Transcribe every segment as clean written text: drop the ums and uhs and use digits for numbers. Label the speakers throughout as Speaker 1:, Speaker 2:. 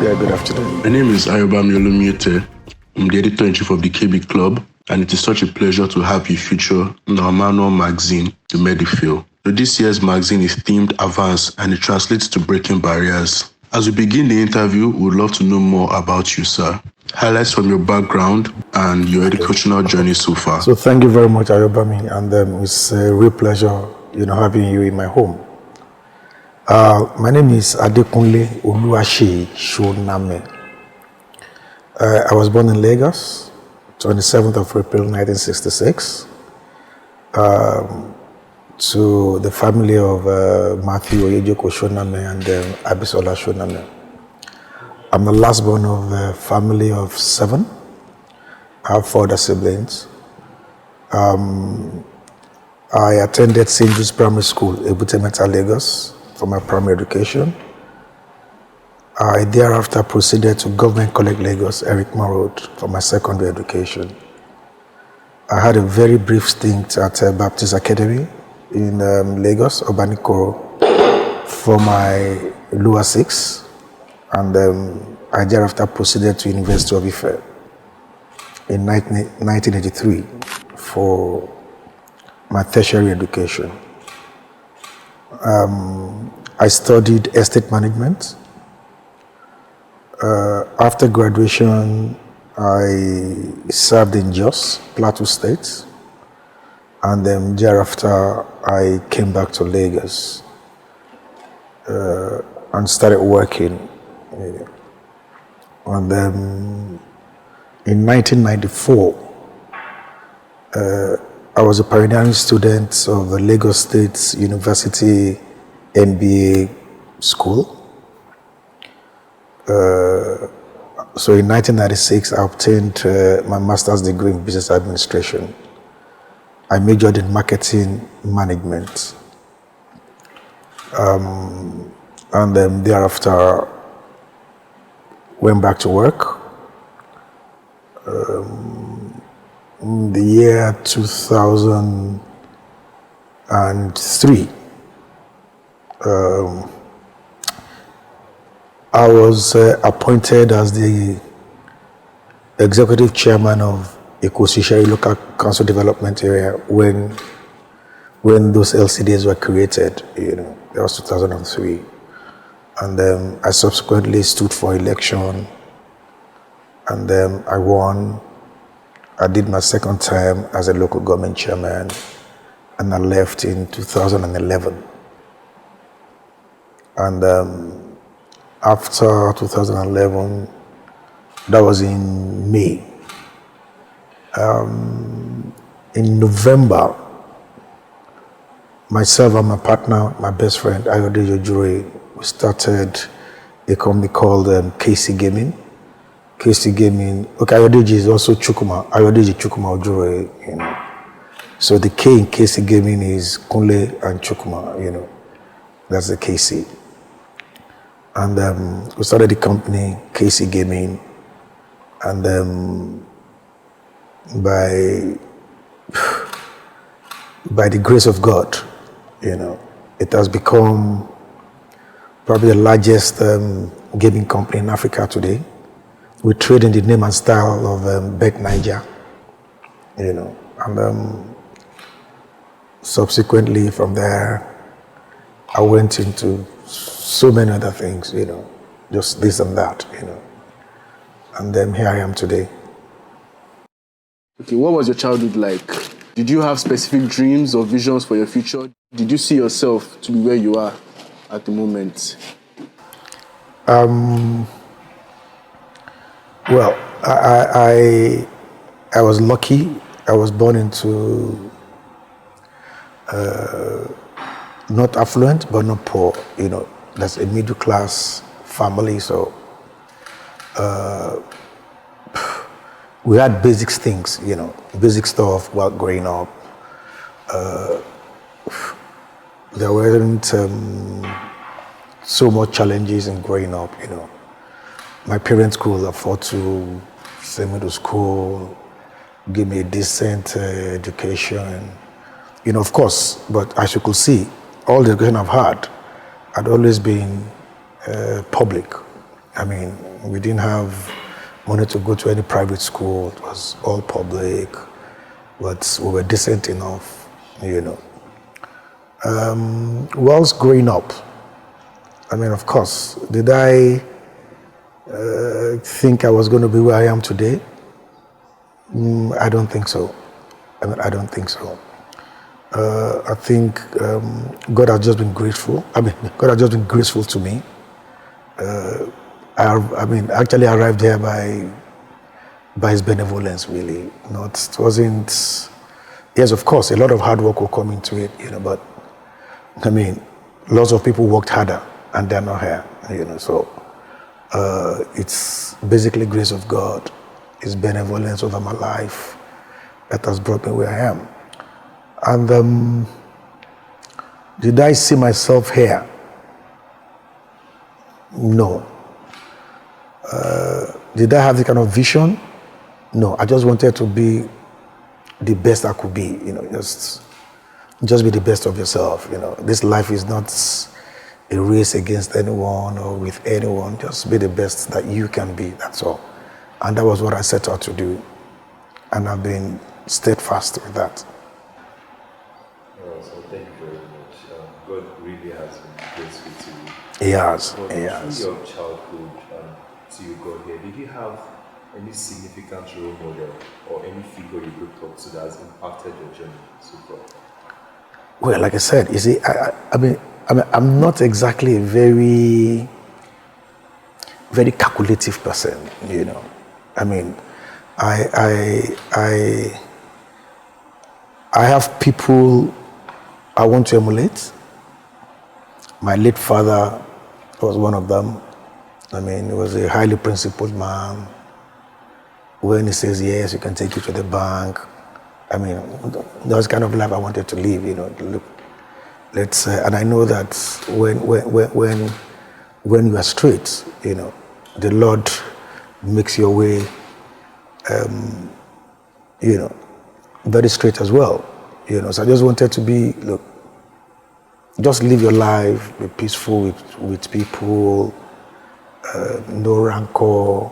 Speaker 1: Yeah, good afternoon.
Speaker 2: My name is Ayobami Olumiyete. I'm the editor-in-chief of the KB KLUB, and it is such a pleasure to have you feature in our manual magazine, The Medifil. So this year's magazine is themed Advance, and it translates to breaking barriers. As we begin the interview, we would love to know more about you, sir. Highlights from your background and your educational journey so far.
Speaker 1: So thank you very much, Ayobami, and it's a real pleasure, having you in my home. My name is Kunle Soname. I was born in Lagos, 27th of April, 1966, to the family of Matthew Soname and Abisola Soname. I'm the last born of a family of 7. I have 4 other siblings. I attended St. Jude's Primary School, Ebutemeta, Lagos, for my primary education. I thereafter proceeded to Government College Lagos, Erikma Road, for my secondary education. I had a very brief stint at Baptist Academy in Lagos, Obanikoro, for my lower 6, and I thereafter proceeded to University of Ife in 1983 for my tertiary education. I studied estate management. After graduation, I served in Jos, Plateau State, and then thereafter I came back to Lagos and started working. And then in 1994, I was a pioneering student of the Lagos State University MBA school. So in 1996, I obtained my master's degree in business administration. I majored in marketing management. And then thereafter, went back to work. In the year 2003, I was appointed as the executive chairman of Ikosi-Isheri Local Council Development Area when those LCDAs were created. That was 2003, and I subsequently stood for election, and I won. I did my second term as a local government chairman, and I left in 2011. And after 2011, that was in May. In November, myself and my partner, my best friend, Ayodeji Ojure, we started a company called KC Gaming. KC Gaming, okay, Ayodeji is also Chukuma, Ayodeji Chukuma Ojure, So the K in KC Gaming is Kunle and Chukuma, that's the KC. And we started the company, KC Gaming, and by the grace of God, it has become probably the largest gaming company in Africa today. We trade in the name and style of Bet Niger, and subsequently from there, I went into so many other things, just this and that, and then here I am today.
Speaker 2: Okay, what was your childhood like? Did you have specific dreams or visions for your future? Did you see yourself to be where you are at the moment?
Speaker 1: Well, I was lucky. I was born into not affluent, but not poor. That's a middle class family. So we had basic things, basic stuff while growing up. There weren't so much challenges in growing up. My parents could afford to send me to school, give me a decent education, of course. But as you could see, all the education I've had had always been public. I mean, we didn't have money to go to any private school. It was all public, but we were decent enough, you know. Whilst growing up, I mean, of course, did I think I was going to be where I am today? I don't think so. I don't think so. I think God has just been grateful. God has just been graceful to me. Actually arrived here by His benevolence, really. It wasn't. Yes, of course, a lot of hard work will come into it, you know. But I mean, lots of people worked harder and they're not here, you know. So it's basically grace of God, His benevolence over my life that has brought me where I am. And did I see myself here? No. Did I have the kind of vision? No. I just wanted to be the best I could be, you know, just be the best of yourself, you know. This life is not a race against anyone or with anyone. Just be the best that you can be, that's all. And that was what I set out to do. And I've been steadfast with that.
Speaker 3: So thank you very much. God really has been graceful to you.
Speaker 1: He has.
Speaker 3: But through your childhood till you got here, did you have any significant role model or any figure you looked up to that has impacted your journey so far?
Speaker 1: Well, like I said, you see, I'm not exactly a very, very calculative person, you know. I mean, I have people I want to emulate. My late father was one of them. I mean, he was a highly principled man. When he says yes, you can take you to the bank. I mean, that was kind of life I wanted to live, you know. Look, and I know that when you are straight, you know, the Lord makes your way, you know, very straight as well, you know. So I just wanted to be, look, just live your life, be peaceful with people, no rancor,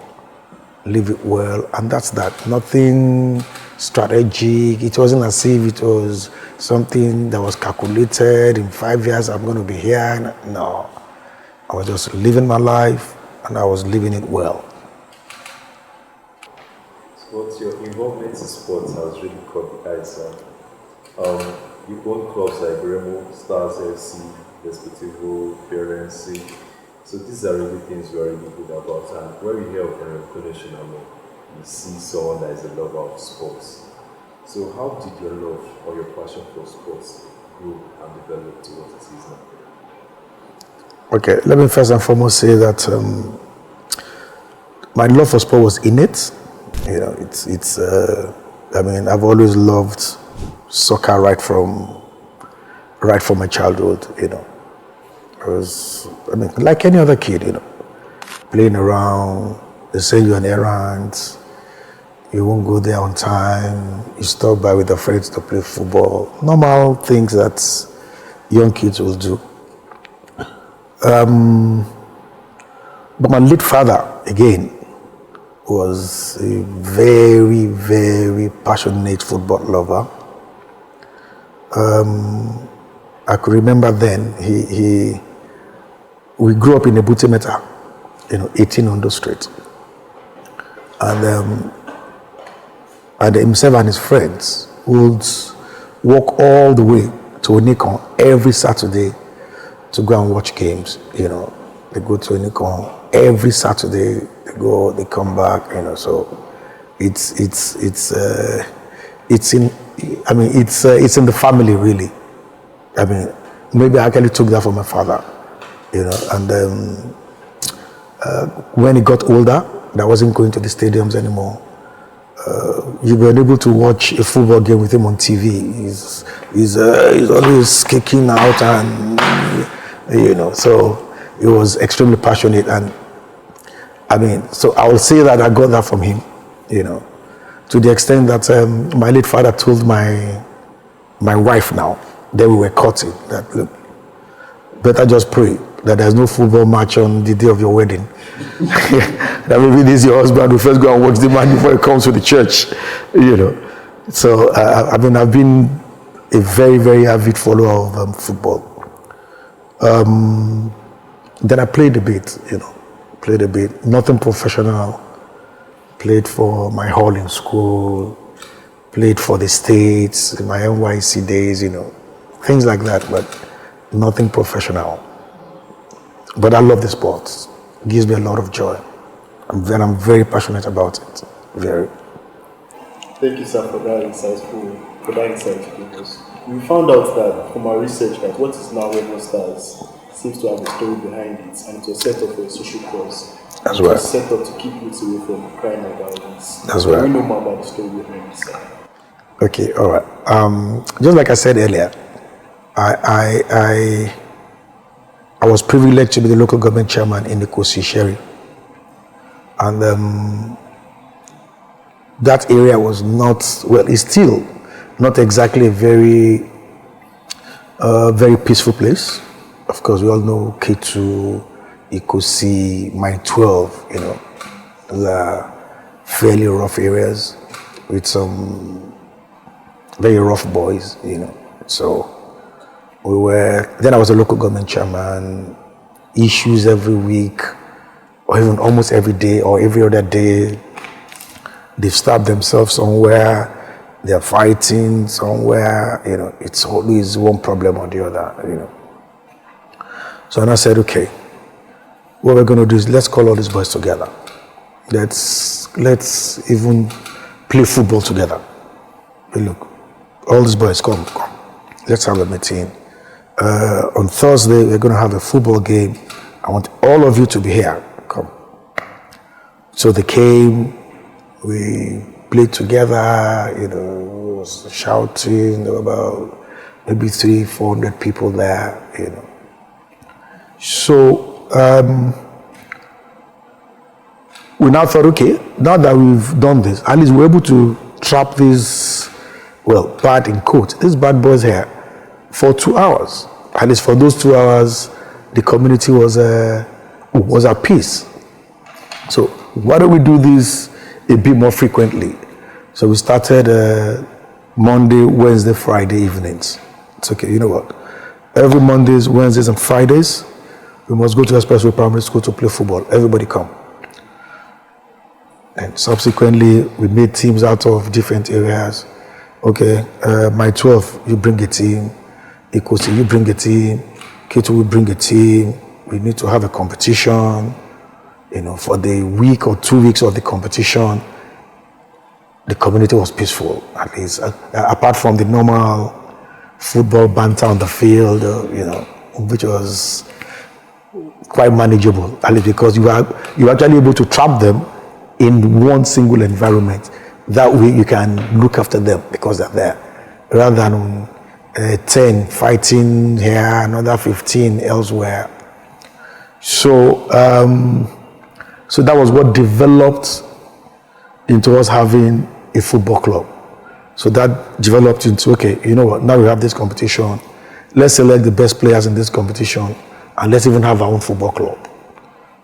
Speaker 1: live it well, and that's that. Nothing strategic. It wasn't as if it was something that was calculated. In 5 years, I'm going to be here. No, I was just living my life, and I was living it well.
Speaker 3: Sports, your involvement in sports has really caught the eye, sir. You own clubs like Remo Stars FC, Parents. So these are really things we are really good about. And when we hear of Hon Kunle Soname, we see someone that is a lover of sports. So how did your love or your passion for sports grow and develop to what it is now?
Speaker 1: Okay, let me first and foremost say that my love for sport was innate. You know, I mean, I've always loved soccer right from my childhood, you know. I mean, like any other kid, you know, playing around, they send you on errands, you won't go there on time, you stop by with your friends to play football, normal things that young kids will do. But my late father, again, was a very, very passionate football lover. I could remember then, we grew up in Ebutimeta, you know, 18 Ondo Street. And himself and his friends would walk all the way to Onikon every Saturday to go and watch games, you know. They go to Onikon every Saturday, they come back, you know, so it's in the family, really. I mean, maybe I actually took that from my father, you know. And when he got older, I wasn't going to the stadiums anymore. You were able to watch a football game with him on TV. He's always kicking out, and you know. So he was extremely passionate, and I mean, so I will say that I got that from him, you know, to the extent that my late father told my wife now, then we were courting, that look, better just pray that there's no football match on the day of your wedding. That maybe this your husband will first go and watch the man before he comes to the church, So I've been a very, very avid follower of football. Then I played a bit, nothing professional. Played for my hall in school, played for the States, in my NYC days, things like that, but nothing professional. But I love the sport. It gives me a lot of joy. I'm very passionate about it. Very.
Speaker 4: Thank you, sir, for that insight to give us. We found out that from our research that what is now Remo Stars seems to have a story behind it, and it was set up for a social cause.
Speaker 1: That's
Speaker 4: it
Speaker 1: right.
Speaker 4: was set up to keep youths away from crime and violence.
Speaker 1: That's right.
Speaker 4: We know more about the story behind it, sir.
Speaker 1: Okay, all right. Just like I said earlier, I was privileged to be the local government chairman in Ikosi-Isheri. And that area was not, it's still not exactly a very peaceful place. Of course, we all know K2, Ikosi, Mine 12, those are fairly rough areas with some very rough boys, So then I was a local government chairman, issues every week, or even almost every day or every other day. They've stabbed themselves somewhere, they're fighting somewhere, it's always one problem or the other, So I said, okay, what we're going to do is let's call all these boys together. Let's even play football together. Hey, look, all these boys, come. Let's have a meeting. On Thursday, we're going to have a football game. I want all of you to be here. Come. So they came, we played together, it was shouting. There were about maybe 300-400 people there, So we now thought, okay, now that we've done this, at least we're able to trap these, bad in quotes, these bad boys here for 2 hours. At least for those 2 hours, the community was at peace. So why don't we do this a bit more frequently? So we started Monday, Wednesday, Friday evenings. It's okay, you know what? Every Mondays, Wednesdays, and Fridays, we must go to Expressway Primary School to play football. Everybody come. And subsequently, we made teams out of different areas. Okay, my 12, you bring a team. Ikosi, you bring a team. K2 will bring a team. We need to have a competition. For the week or 2 weeks of the competition, the community was peaceful, at least. Apart from the normal football banter on the field, which was quite manageable, at least because you were actually able to trap them in one single environment. That way you can look after them because they're there, rather than 10 fighting here, another 15 elsewhere. So that was what developed into us having a football club. So that developed into, okay, you know what, now we have this competition. Let's select the best players in this competition and let's even have our own football club.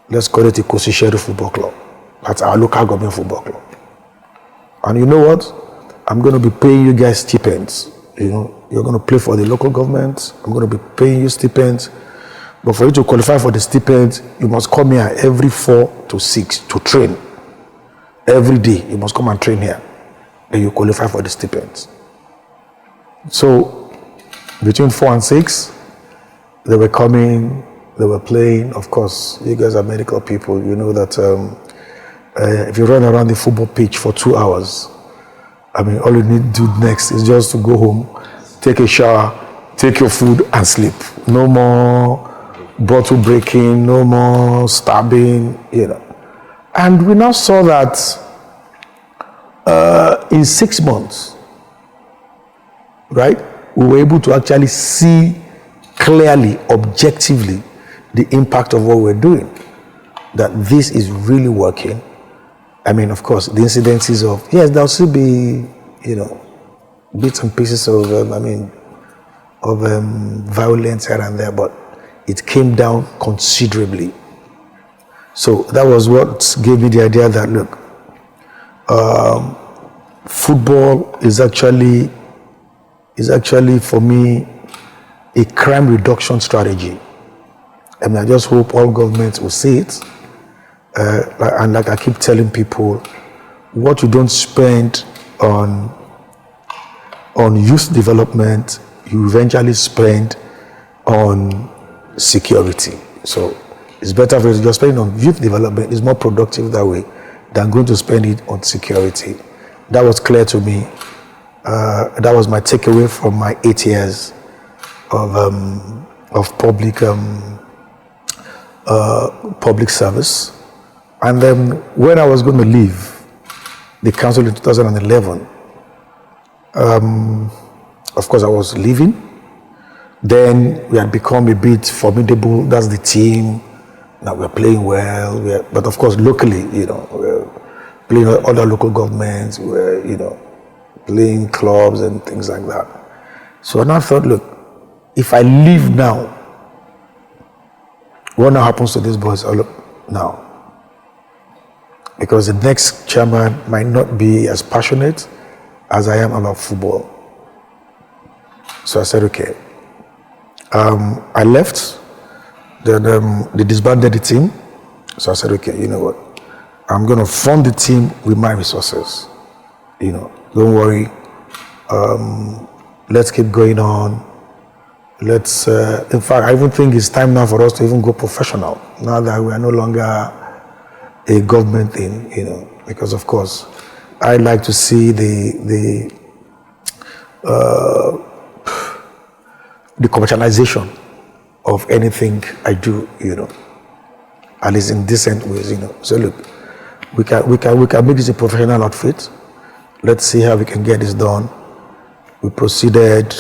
Speaker 1: Let's call it Ikosi-Isheri Football Club. That's our local government football club. And you know what? I'm going to be paying you guys stipends. You're going to play for the local government. I'm going to be paying you stipends. But for you to qualify for the stipends, you must come here every 4 to 6 to train. Every day, you must come and train here. Then you qualify for the stipends. So, between 4 and 6, they were coming, they were playing. Of course, you guys are medical people. You know that if you run around the football pitch for 2 hours, all you need to do next is just to go home, take a shower, take your food and sleep. No more bottle breaking, no more stabbing, And we now saw that in 6 months, right, we were able to actually see clearly, objectively, the impact of what we're doing. That this is really working. Of course, the incidences of, yes, there'll still be, bits and pieces of, violence here and there, but it came down considerably. So that was what gave me the idea that, look, football is actually for me a crime reduction strategy. And I just hope all governments will see it. And like I keep telling people, what you don't spend on youth development, you eventually spend on security. So it's better if you're spending on youth development, it's more productive that way than going to spend it on security. That was clear to me. That was my takeaway from my 8 years of public service. And then when I was going to leave the council in 2011, of course I was leaving. Then we had become a bit formidable. That's the team. Now we're playing well. But of course, locally, we're playing other local governments. We're, playing clubs and things like that. So I thought, look, if I leave now, what now happens to these boys? Look, now. Because the next chairman might not be as passionate as I am about football. So I said, okay. I left. Then they disbanded the team. So I said, okay, you know what? I'm going to fund the team with my resources. Don't worry. Let's keep going on. Let's, in fact, I even think it's time now for us to even go professional. Now that we are no longer a government thing, because of course, I like to see the commercialization of anything I do, at least in decent ways, So look, we can make this a professional outfit. Let's see how we can get this done. We proceeded.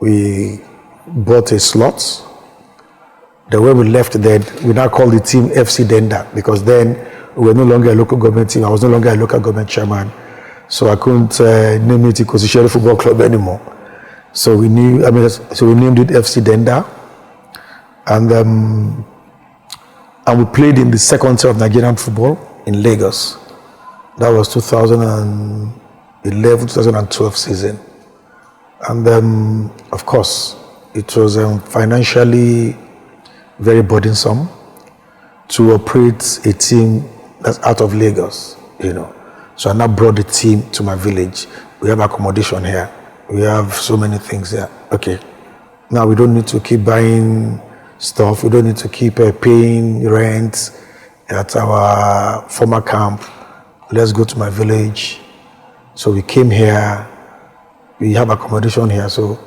Speaker 1: We bought a slot. The way we left then, we now called the team FC Dender, because then we were no longer a local government team. I was no longer a local government chairman, so I couldn't name it Ikosi-Isheri Football Club anymore. So we named it FC Dender, and we played in the second tier of Nigerian football in Lagos. That was 2011-2012 season, and of course it was financially very burdensome to operate a team that's out of Lagos, So I now brought the team to my village. We have accommodation here. We have so many things here. Okay. Now we don't need to keep buying stuff. We don't need to keep paying rent at our former camp. Let's go to my village. So we came here. We have accommodation here. So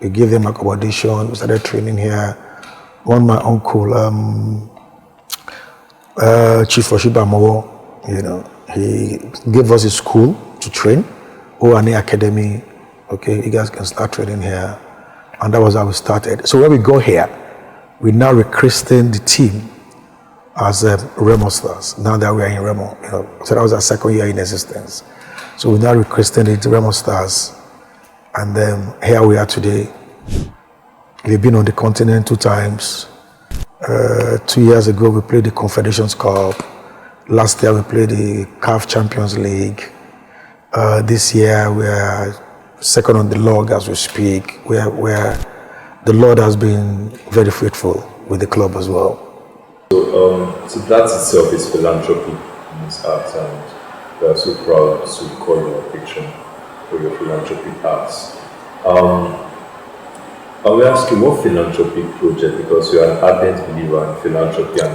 Speaker 1: we gave them accommodation. We started training here. My uncle, Chief Oshibamowo, he gave us a school to train, OFR Academy. Okay, you guys can start training here. And that was how we started. So when we go here, we now rechristened the team as Remo Stars, now that we are in Remo. So that was our second year in existence. So we now rechristened it Remo Stars. And then here we are today. We've been on the continent 2 times. 2 years ago, we played the Confederations Cup. Last year, we played the CAF Champions League. This year, we are second on the log as we speak. Where the Lord has been very faithful with the club as well.
Speaker 3: So that itself is philanthropy in its act, and we are so proud to call your affection for your philanthropic acts. I will ask you, what philanthropic project, because you are an ardent believer in philanthropy and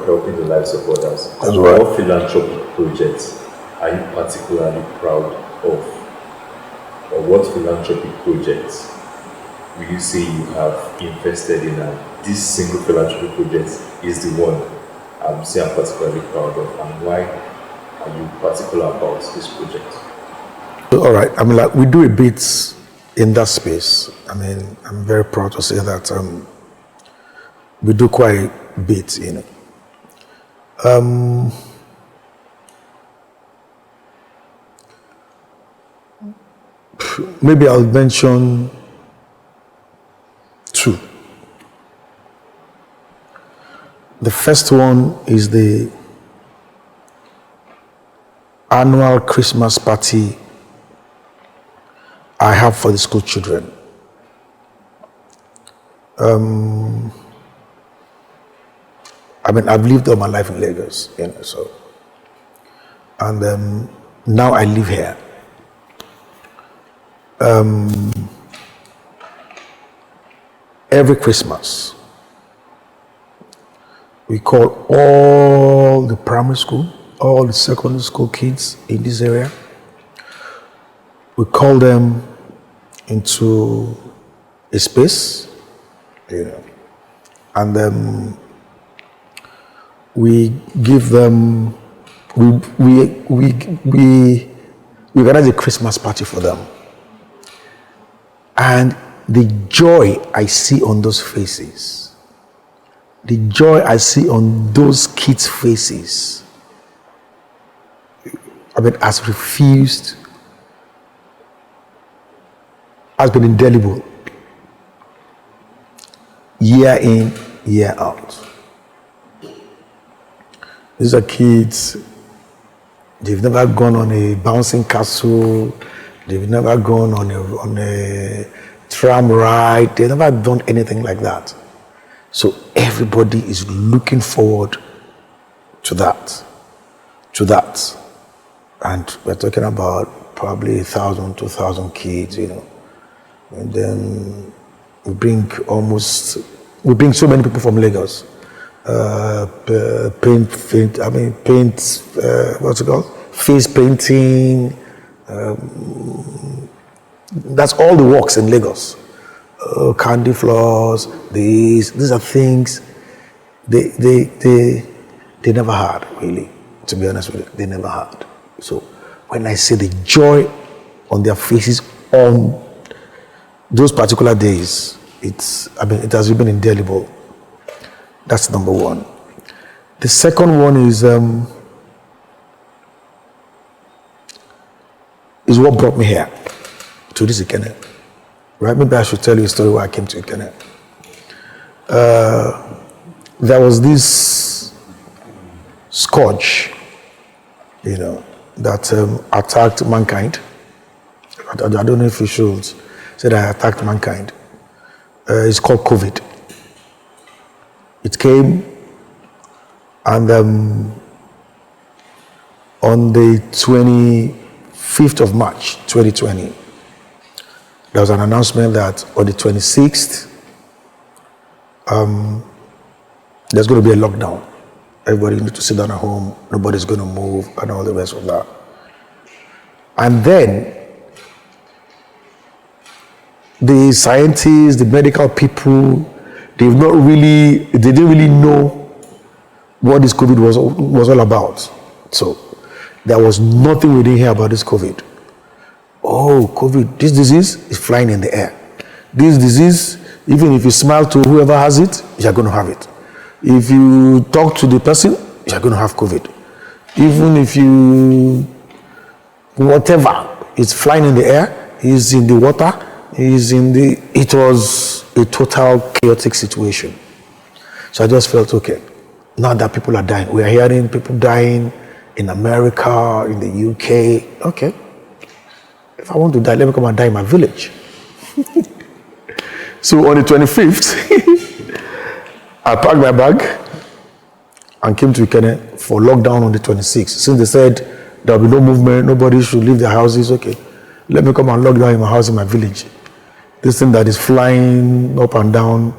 Speaker 3: helping the lives of others.
Speaker 1: That's right.
Speaker 3: What philanthropic projects are you particularly proud of? Or what philanthropic projects will you say you have invested in, and this single philanthropic project is the one I'm particularly proud of, and why are you particular about this project?
Speaker 1: All right, we do a bit in that space. I'm very proud to say that we do quite a bit, Maybe I'll mention 2. The first one is the annual Christmas party I have for the school children. I've lived all my life in Lagos, so, and now I live here. Every Christmas, we call all the primary school, all the secondary school kids in this area. We call them into a space, and then we give them, we organize a Christmas party for them. And the joy I see on those faces, the joy I see on those kids' faces, has refused, has been indelible, year in, year out. These are kids, they've never gone on a bouncing castle, they've never gone on a tram ride, they've never done anything like that. So everybody is looking forward to that. And we're talking about probably 1,000, 2,000 kids, And then we bring so many people from Lagos. Face painting. That's all the works in Lagos. Candy floors. These are things they never had, really. To be honest with you, they never had. So when I see the joy on their faces on those particular days, it has been indelible. That's number one. The second one is what brought me here to this Ikenne. Right? Maybe I should tell you a story where I came to Ikenne. There was this scourge, that attacked mankind. I don't know if you should say that attacked mankind. It's called COVID. It came, and on the 25th of March, 2020, there was an announcement that on the 26th, there's going to be a lockdown. Everybody needs to sit down at home, nobody's going to move, and all the rest of that. And then, the scientists, the medical people, they didn't really know what this COVID was all about. So there was nothing we didn't hear about this COVID. Oh, COVID, this disease is flying in the air. This disease, even if you smile to whoever has it, you're going to have it. If you talk to the person, you're going to have COVID. Even if you, whatever, it's flying in the air, is in the water, it was a total chaotic situation. So I just felt, okay, now that people are dying, we are hearing people dying in America, in the UK. Okay, if I want to die, let me come and die in my village. So on the 25th, I packed my bag and came to Ikenne for lockdown on the 26th. Since they said there will be no movement, nobody should leave their houses, okay, let me come and lock down in my house in my village. This thing that is flying up and down,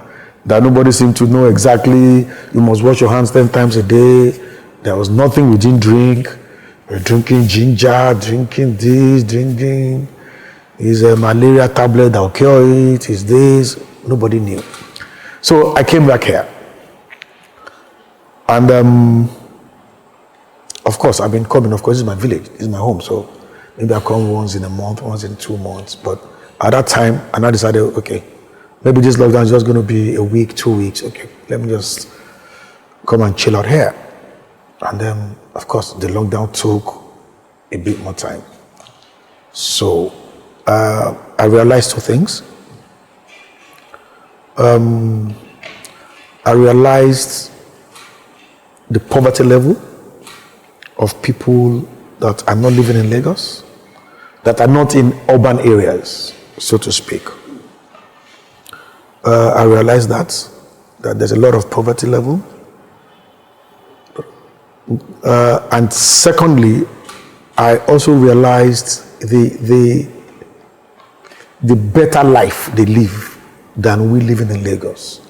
Speaker 1: that nobody seemed to know exactly, you must wash your hands 10 times a day. There was nothing we didn't drink. We're drinking ginger, drinking this, drinking is a malaria tablet that will cure it, is this. Nobody knew. So I came back here. And of course, I've been coming. Of course, it's my village, it's my home. So maybe I come once in a month, once in 2 months. But at that time, and I decided, okay, maybe this lockdown is just going to be a week, 2 weeks. Okay, let me just come and chill out here. And then, of course, the lockdown took a bit more time. So I realized two things. I realized the poverty level of people that are not living in Lagos, that are not in urban areas, so to speak. I realized that there's a lot of poverty level. And secondly, I also realized the better life they live than we living in Lagos.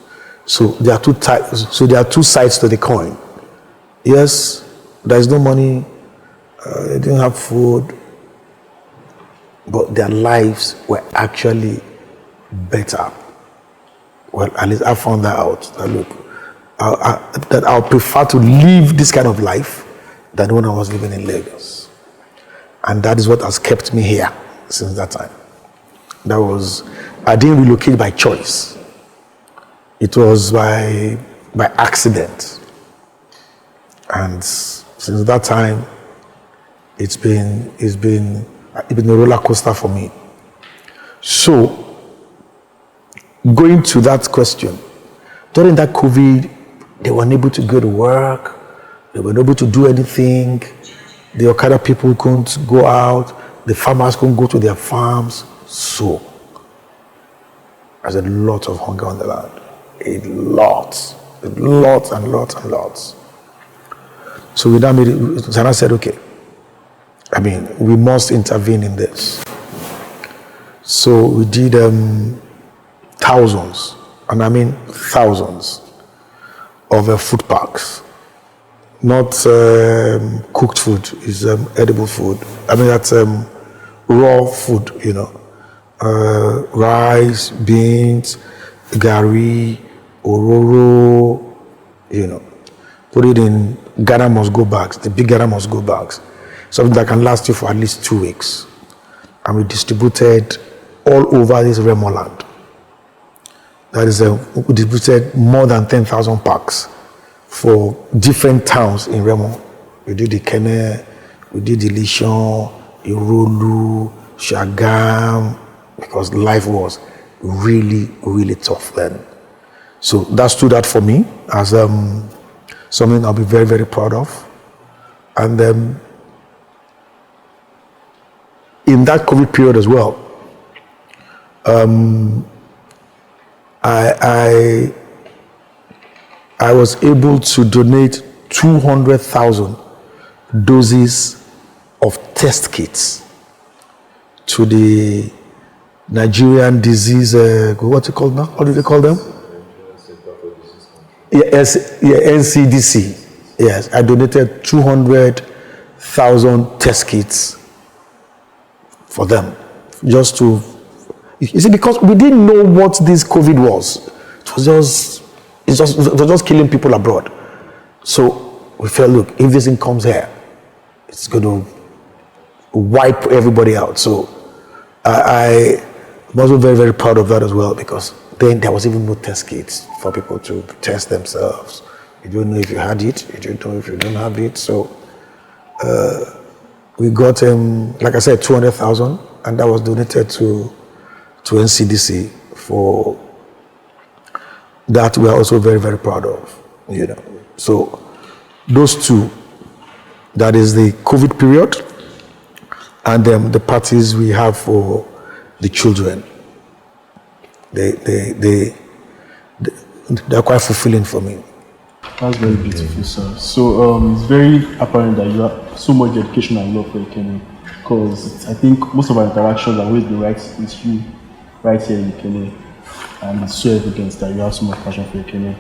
Speaker 1: So there are two sides to the coin. Yes, there is no money, they didn't have food, but their lives were actually better. Well, at least I found that out. That look, that I'll prefer to live this kind of life than when I was living in Lagos. And that is what has kept me here since that time. I didn't relocate by choice. It was by accident. And since that time, it's been a roller coaster for me. So, going to that question, during that COVID, they were unable to go to work, they were unable to do anything, the Okada people couldn't go out, the farmers couldn't go to their farms. So, there's a lot of hunger on the land. A lot and lots. So we now Zana said, okay, we must intervene in this. So we did thousands, and I mean thousands, of food parks. Not cooked food, is edible food. That's raw food, rice, beans, gari, ororo, put it in Ghana must go bags, the big Ghana must go bags, something that can last you for at least 2 weeks. And we distributed all over this Remo land. That is, we distributed more than 10,000 packs for different towns in Remo. We did Ikenne, we did Ileshan, Irolu, Shagam, because life was really, really tough then. So that stood out for me as something I'll be very, very proud of. And in that COVID period as well, I was able to donate 200,000 doses of test kits to the Nigerian disease, what's it called now? What do they call them? Yes, NCDC. Yes, I donated 200,000 test kits for them, just to, you see, because we didn't know what this COVID was. It was just killing people abroad. So we felt, look, if this thing comes here, it's going to wipe everybody out. So I'm also very, very proud of that as well, because then there was even no test kits for people to test themselves. You don't know if you had it, you don't know if you don't have it. So we got, like I said, 200,000, and that was donated to NCDC for that. We are also very, very proud of, So those two, that is the COVID period, and the parties we have for the children. They're quite fulfilling for me.
Speaker 4: That's very beautiful, sir. So it's very apparent that you have so much dedication and love for Ikenne, because I think most of our interactions have always been right with you, right here in Ikenne, and it's so evident that you have so much passion for Ikenne.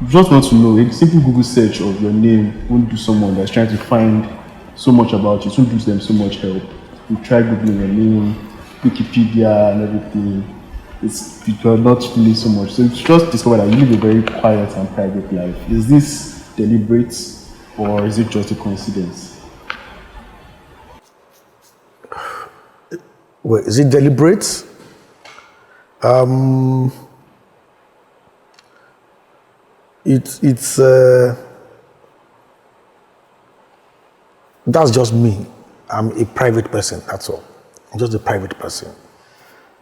Speaker 4: Just want to know, a simple Google search of your name won't do someone that's trying to find so much about you, it won't do them so much help. You try Googling your name, Wikipedia and everything, you're not feeling so much. So it's just discovered that you live a very quiet and private life. Is this deliberate, or is it just a coincidence?
Speaker 1: Well, is it deliberate? It's that's just me. I'm a private person, that's all. I'm just a private person.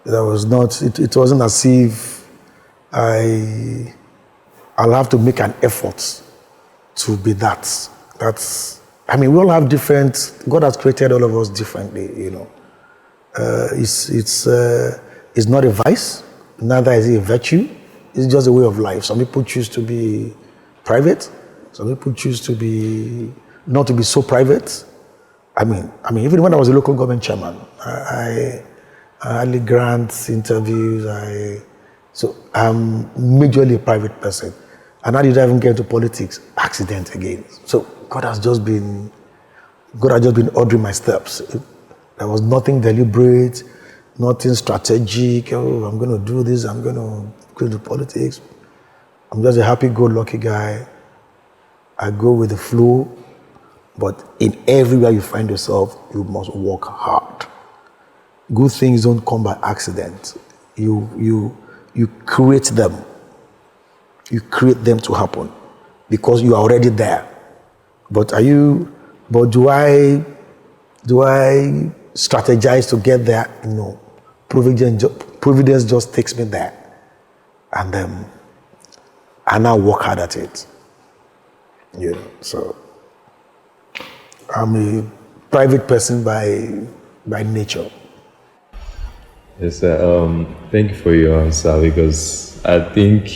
Speaker 1: That was not, it wasn't as if I'll have to make an effort to be that. I mean, we all have different, God has created all of us differently, you know. It's not a vice, neither is it a virtue. It's just a way of life. Some people choose to be private. Some people choose to be, not to be so private. I mean, even when I was a local government chairman, I hardly grant interviews. So I'm majorly a private person. And how did I even get into politics? Accident again. So God has just been ordering my steps. There was nothing deliberate, nothing strategic. Oh, I'm going to do this. I'm going to go into politics. I'm just a happy-go-lucky guy. I go with the flow. But in everywhere you find yourself, you must work hard. Good things don't come by accident. You create them. You create them to happen because you are already there. But do I strategize to get there? No. Providence just takes me there. And I now work hard at it. You know, so I'm a private person by nature.
Speaker 5: Yes, sir. Thank you for your answer because I think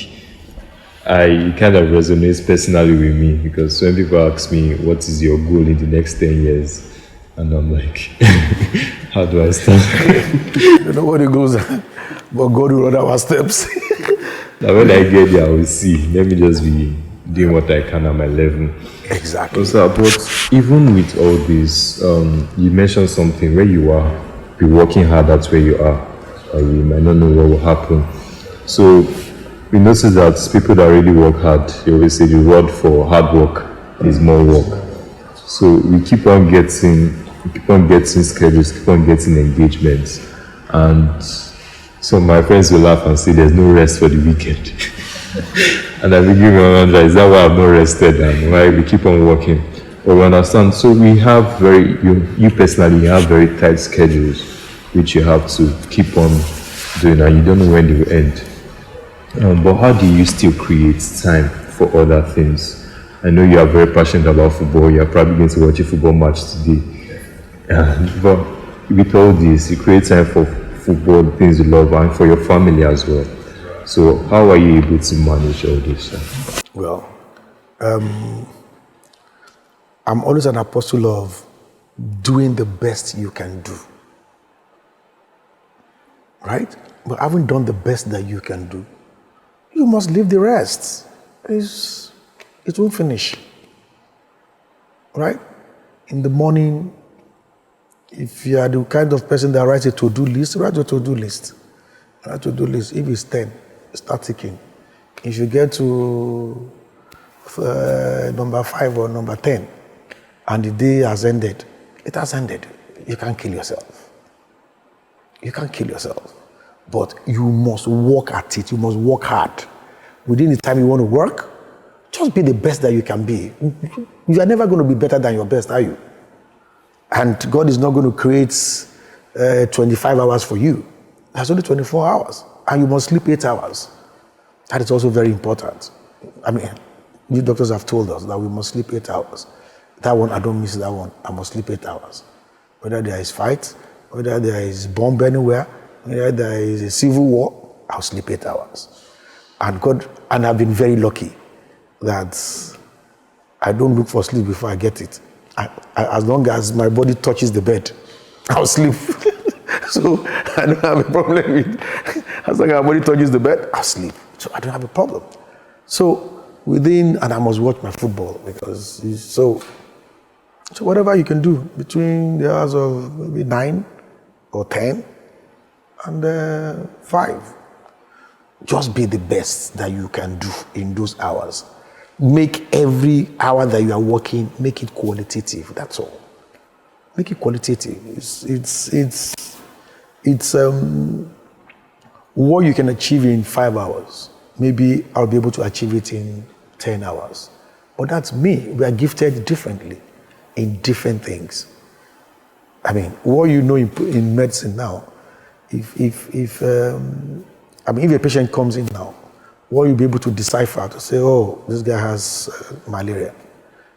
Speaker 5: it kind of resonates personally with me because when people ask me what is your goal in the next 10 years, and I'm like, how do I start?
Speaker 1: You know what it goes, but God will order our steps.
Speaker 5: Now when I get there, I will see. Let me just be doing what I can at my level.
Speaker 1: Exactly.
Speaker 5: So, but even with all this, you mentioned something where you are, be working hard, that's where you are. Or you might not know what will happen. So we notice that people that really work hard, they always say the reward for hard work is more work. So we keep on getting schedules, keep on getting engagements. And so my friends will laugh and say there's no rest for the weekend. And I begin to wonder, is that why I've not rested and why we keep on working? But we understand. So we have you personally have very tight schedules, which you have to keep on doing, and you don't know when they will end. But how do you still create time for other things? I know you are very passionate about football. You are probably going to watch a football match today. But with all this, you create time for football, the things you love, and for your family as well. So how are you able to manage all this?
Speaker 1: Well, I'm always an apostle of doing the best you can do. Right? But having done the best that you can do, you must leave the rest. It won't finish. Right? In the morning, if you are the kind of person that writes a to-do list, write a to-do list. Write a to-do list. If it's 10, start ticking. If you get to number 5 or number 10, and the day has ended, it has ended. You can't kill yourself. You can't kill yourself. But you must work at it. You must work hard. Within the time you want to work, just be the best that you can be. You are never going to be better than your best, are you? And God is not going to create 25 hours for you. There's only 24 hours. And you must sleep 8 hours. That is also very important. I mean, you doctors have told us that we must sleep 8 hours. That one, I don't miss that one. I must sleep 8 hours. Whether there is fight, whether there is bomb anywhere, whether there is a civil war, I'll sleep 8 hours. And I've been very lucky that I don't look for sleep before I get it. As long as my body touches the bed, I'll sleep. So I don't have a problem with, as long as my body touches the bed, I'll sleep. So I don't have a problem. So and I must watch my football because so whatever you can do between the hours of maybe 9 or 10 and 5, just be the best that you can do in those hours. Make every hour that you are working, make it qualitative. That's all. Make it qualitative. It's what you can achieve in 5 hours. Maybe I'll be able to achieve it in 10 hours. But that's me. We are gifted differently in different things. I mean, what you know in medicine now, if a patient comes in now, what you'll be able to decipher to say, oh, this guy has malaria.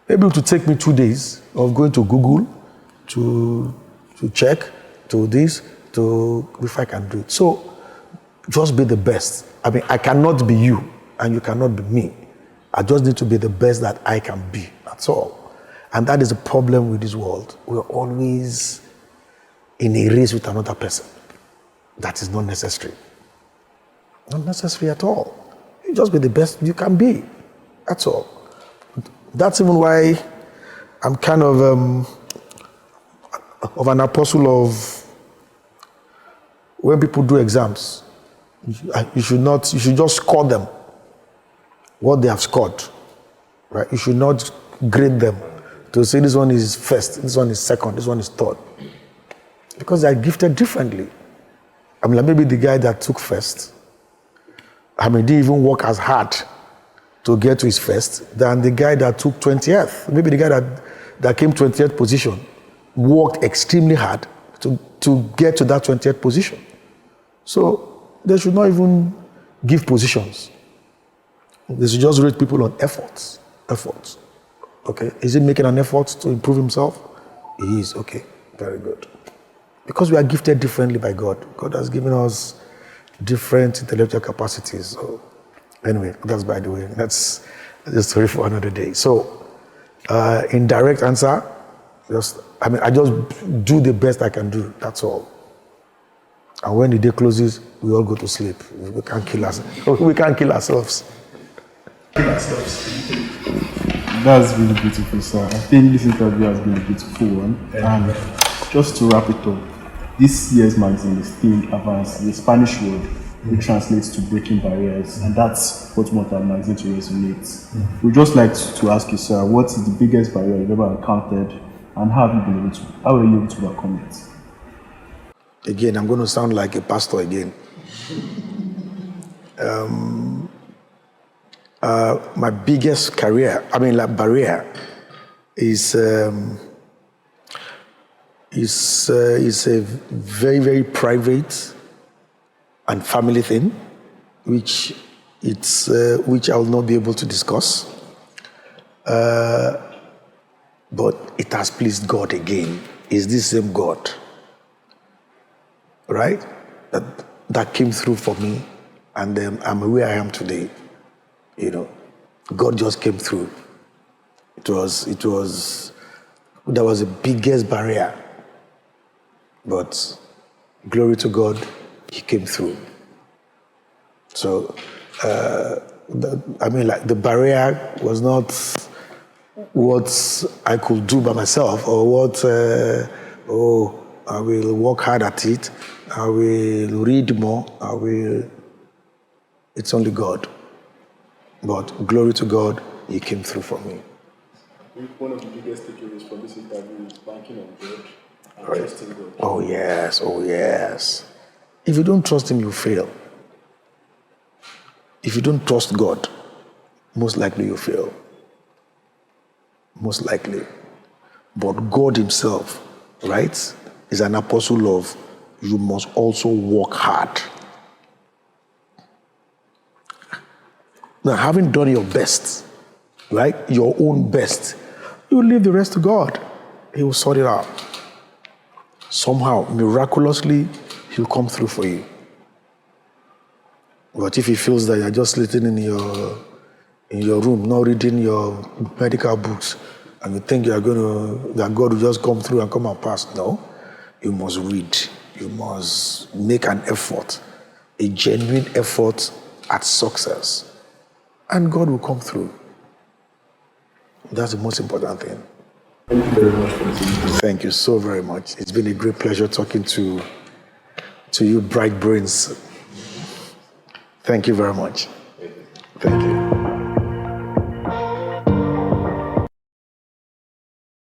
Speaker 1: Maybe it will take me 2 days of going to Google to check, to this, to if I can do it. So just be the best. I mean, I cannot be you and you cannot be me. I just need to be the best that I can be. That's all. And that is the problem with this world. We're always in a race with another person. That is not necessary. Not necessary at all. You just be the best you can be. That's all. That's even why I'm kind of an apostle of when people do exams, you should just score them what they have scored. Right? You should not grade them to say this one is first, this one is second, this one is third. Because they are gifted differently. I mean, like maybe the guy that took first, I mean, didn't even work as hard to get to his first than the guy that took 20th. Maybe the guy that came 20th position worked extremely hard to get to that 20th position. So they should not even give positions. They should just rate people on efforts. Efforts. Okay. Is he making an effort to improve himself? He is. Okay. Very good. Because we are gifted differently by God. God has given us different intellectual capacities. So anyway, that's by the way. That's a story for another day. So in direct answer, I just do the best I can do. That's all. And when the day closes, we all go to sleep. We can't kill ourselves. We can't kill ourselves.
Speaker 4: That's really beautiful, sir. I think this interview has been a beautiful one. And just to wrap it up, this year's magazine is themed Advance, the Spanish word, which translates to breaking barriers, and that's what we want our magazine to resonate. We'd just like to ask you, sir, what is the biggest barrier you've ever encountered, and how were you able to overcome it?
Speaker 1: Again, I'm going to sound like a pastor again. My biggest barrier is a very, very private and family thing, which I will not be able to discuss. But it has pleased God again. It's the same God, right? That came through for me, and I'm where I am today. You know, God just came through. That was the biggest barrier. But glory to God, He came through. So, the barrier was not what I could do by myself or what, I will work hard at it, I will read more, it's only God. But glory to God, He came through for me.
Speaker 4: One of the biggest takeaways from this interview is banking on God and trusting God.
Speaker 1: Oh yes. If you don't trust Him, you fail. If you don't trust God, most likely you fail. Most likely. But God Himself, right, is an apostle of you must also work hard. Now, having done your best, right, your own best, you leave the rest to God. He will sort it out. Somehow, miraculously, He'll come through for you. But if He feels that you're just sitting in your room, not reading your medical books, and you think that God will just come through and come and pass, no. You must read. You must make an effort, a genuine effort at success. And God will come through. That's the most important thing.
Speaker 4: Thank you very much for this interview.
Speaker 1: Thank you so very much. It's been a great pleasure talking to you bright brains. Thank you very much. Thank you.